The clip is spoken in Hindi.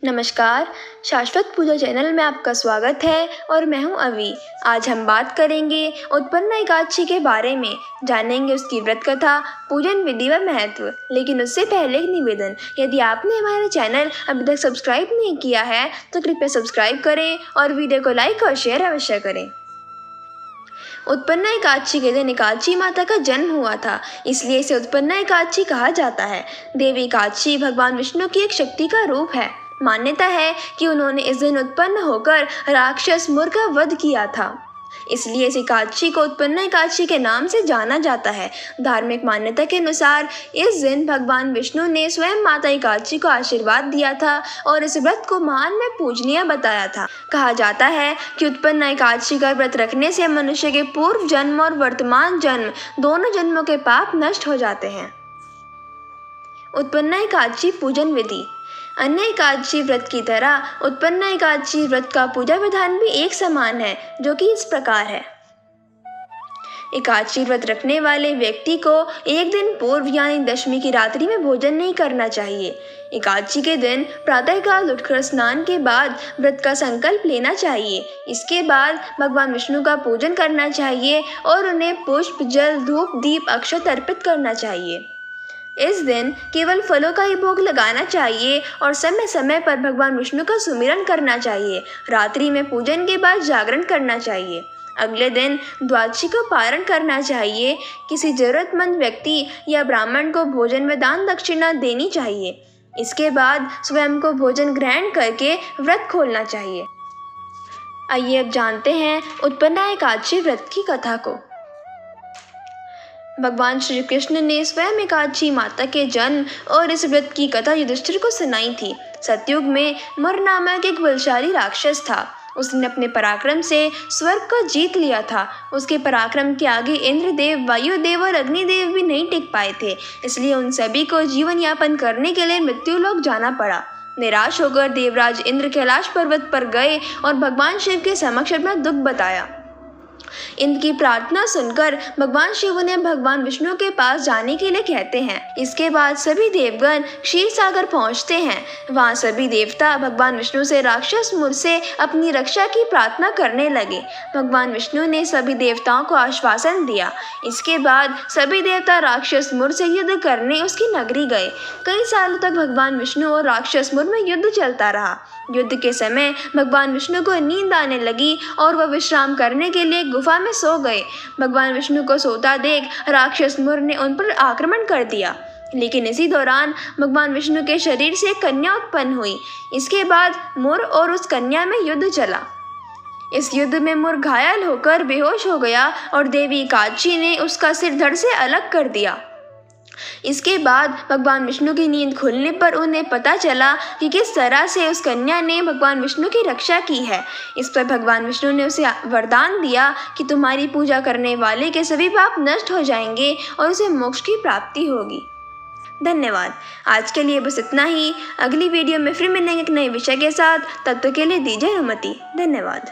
नमस्कार, शाश्वत पूजा चैनल में आपका स्वागत है और मैं हूं अवी। आज हम बात करेंगे उत्पन्ना एकादशी के बारे में, जानेंगे उसकी व्रत कथा, पूजन विधि व महत्व। लेकिन उससे पहले एक निवेदन, यदि आपने हमारे चैनल अभी तक सब्सक्राइब नहीं किया है तो कृपया सब्सक्राइब करें और वीडियो को लाइक और शेयर अवश्य करें। उत्पन्ना एकादशी के दिन एकादशी माता का जन्म हुआ था, इसलिए इसे उत्पन्ना एकादशी कहा जाता है। देवी एकादशी भगवान विष्णु की एक शक्ति का रूप है। मान्यता है कि उन्होंने इस दिन उत्पन्न होकर राक्षस मुर का वध किया था, इसलिए इस एकादशी को उत्पन्ना एकादशी के नाम से जाना जाता है। धार्मिक मान्यता के अनुसार इस दिन भगवान विष्णु ने स्वयं माता एकादशी को आशीर्वाद दिया था और इस व्रत को महान में पूजनीय बताया था। कहा जाता है कि उत्पन्ना एकादशी का व्रत रखने से मनुष्य के पूर्व जन्म और वर्तमान जन्म दोनों जन्मों के पाप नष्ट हो जाते हैं। उत्पन्ना एकादशी पूजन विधि। अन्य एकादशी व्रत की तरह उत्पन्ना एकादशी व्रत का पूजा विधान भी एक समान है, जो कि इस प्रकार है। एकादशी व्रत रखने वाले व्यक्ति को एक दिन पूर्व यानी दशमी की रात्रि में भोजन नहीं करना चाहिए। एकादशी के दिन प्रातःकाल उठकर स्नान के बाद व्रत का संकल्प लेना चाहिए। इसके बाद भगवान विष्णु का पूजन करना चाहिए और उन्हें पुष्प, जल, धूप, दीप, अक्षत अर्पित करना चाहिए। इस दिन केवल फलों का ही भोग लगाना चाहिए और समय समय पर भगवान विष्णु का सुमिरन करना चाहिए। रात्रि में पूजन के बाद जागरण करना चाहिए। अगले दिन द्वादशी को पारण करना चाहिए। किसी जरूरतमंद व्यक्ति या ब्राह्मण को भोजन में दान दक्षिणा देनी चाहिए। इसके बाद स्वयं को भोजन ग्रहण करके व्रत खोलना चाहिए। आइए अब जानते हैं उत्पन्ना एकादशी व्रत की कथा को। भगवान श्री कृष्ण ने स्वयं एकादशी माता के जन्म और इस व्रत की कथा युधिष्ठिर को सुनाई थी। सतयुग में मुर नामक एक बलशाली राक्षस था। उसने अपने पराक्रम से स्वर्ग को जीत लिया था। उसके पराक्रम के आगे इंद्रदेव, वायुदेव और अग्निदेव भी नहीं टिक पाए थे, इसलिए उन सभी को जीवन यापन करने के लिए मृत्युलोक जाना पड़ा। निराश होकर देवराज इंद्र कैलाश पर्वत पर गए और भगवान शिव के समक्ष अपना दुख बताया। इंद्र की प्रार्थना सुनकर भगवान शिव उन्हें भगवान विष्णु के पास जाने के लिए कहते हैं। इसके बाद सभी देवगण क्षीर सागर पहुंचते हैं। वहां सभी देवता भगवान विष्णु से राक्षस मुर से अपनी रक्षा की प्रार्थना करने लगे। भगवान विष्णु ने सभी देवताओं को आश्वासन दिया। इसके बाद सभी देवता राक्षस मुर से युद्ध करने उसकी नगरी गए। कई सालों तक भगवान विष्णु और राक्षस मुर में युद्ध चलता रहा। युद्ध के समय भगवान विष्णु को नींद आने लगी और वह विश्राम करने के लिए गुफा में सो गए। भगवान विष्णु को सोता देख राक्षस मुर ने उन पर आक्रमण कर दिया, लेकिन इसी दौरान भगवान विष्णु के शरीर से एक कन्या उत्पन्न हुई। इसके बाद मुर और उस कन्या में युद्ध चला। इस युद्ध में मुर घायल होकर बेहोश हो गया और देवी एकादशी ने उसका सिर धड़ से अलग कर दिया। इसके बाद भगवान विष्णु की नींद खुलने पर उन्हें पता चला कि किस तरह से उस कन्या ने भगवान विष्णु की रक्षा की है। इस पर भगवान विष्णु ने उसे वरदान दिया कि तुम्हारी पूजा करने वाले के सभी पाप नष्ट हो जाएंगे और उसे मोक्ष की प्राप्ति होगी। धन्यवाद। आज के लिए बस इतना ही। अगली वीडियो में फिर मिलेंगे एक नए विषय के साथ। तब तक के लिए दीजिए अनुमति। धन्यवाद।